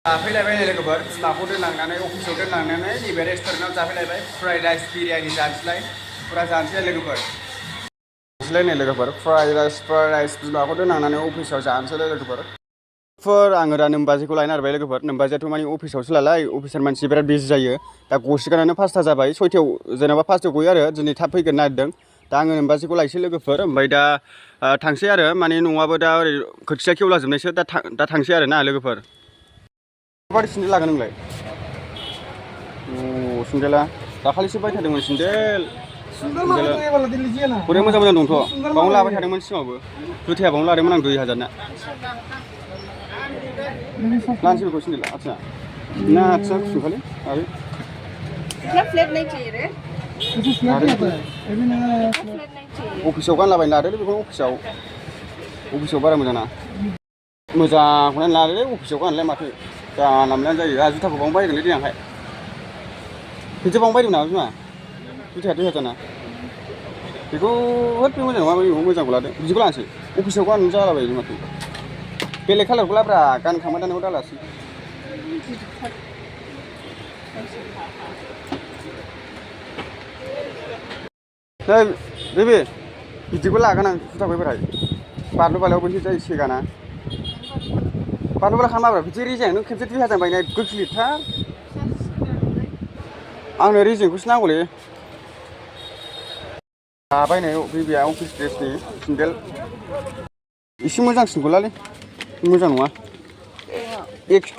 जाफैलायबाय नै लोगोफोर बिमाखौ दोनलांनानै अफिसाव दोनलांनानै नैबे रेस्टुरेन्टआव जाफैलायबाय फ्राइड राइस बिरियानि जानोसैलाय फुरा जानोसै लोगोफोर नै लोगोफोर फ्राइड राइस बिमाखौ दोनलांनानै अफिसाव जानोसैलाय लोगोफोर आङो दा नोमबाजैखौ लायनो नागिरबाय लोगोफोर नोमबाजैयाथ' माने अफिसावसो नालाय अफिसार मानसि बिराद बिजि जायो दा गसिगोनानो 5ता जाबाय 6टायाव जेनेबा 5टायाव गयो आरो दिनै थाब फैगोन नागिरदों दा आङो नोमबाजैखौ लायसै लोगोफोर ओमफ्राय दा थांसै आरो माने न'आबो दा ओरै खोथिया खेवलाजोबनायसो दा थांसै आरो ना लोगोफोर माबादि सेन्देल लागोन नोंलाय सेन्देला दाखालिसो बायथारदोंमोन सेन्देल हरै मोजां मोजां दंथ' बावनो लाबाय थादोंमोन सिगाङावबो जुथाया बावनो लादोंमोन आं 2000 ना लानोसै बेखौ सेन्देला आच्छा ना आच्छा गुसुंखालै आरो इतना फ्लैट नहीं चाहिए रे अफिसाव गानलाबायनो लादोलै बेखौ अफिसाव बारा मोजां ना मोजांखौनो लादोलै अफिसाव गाननोलाय माथो जानला मोनलायानो जायो आहा जुथाखौ बावनो बायगोनलै देनांहाय खेनसे बावनो बायदों नामा बिमा जुथाया 2000 ना बेखौ होद बे मोजां नङा बेखौ मोजांखौ लादो बिदिखौ लानोसै अफिसाव गाननो जालाबायो माथो बेलेग कालारखौ लाब्रा गानखांबाय थानायखौ दालासै नै बेबि बिदिखौ लागोन आं जुथाखौ एबारहाय बारलु बालायाव बैसो जायो सेगाना बारलु बाला खालामाब्रा बिदि रेजें नों खेबसे 2000 बायनाय गोख्लिरथार आंनो रेजेंखौसो नांगौलै बायनाय बेबिया अफिस ड्रेसनि सेन्देल एसे मोजांसिनखौ लालै मोजां नङा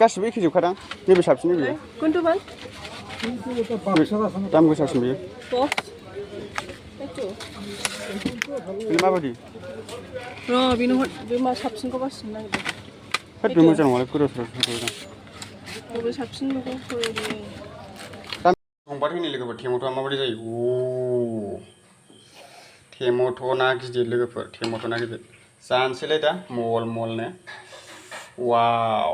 गासिबो एखे जोबखादां नैबे साबसिन नैबे दाम गोसासिन बेयो बे माबायदि र' बेनो बे मा साबसिनखौ बासिनो नागिरदों होद बे मोजां नङालै गोदाव सोरावसो बबे साबसिन बेखौ संबाथाय नै लोगोफोर टेम'ट'आ माबायदि जायो टेम'ट' ना गिदिर लोगोफोर टेम'ट' ना गिदिर जानोसैलाय दा मल मलनो वाव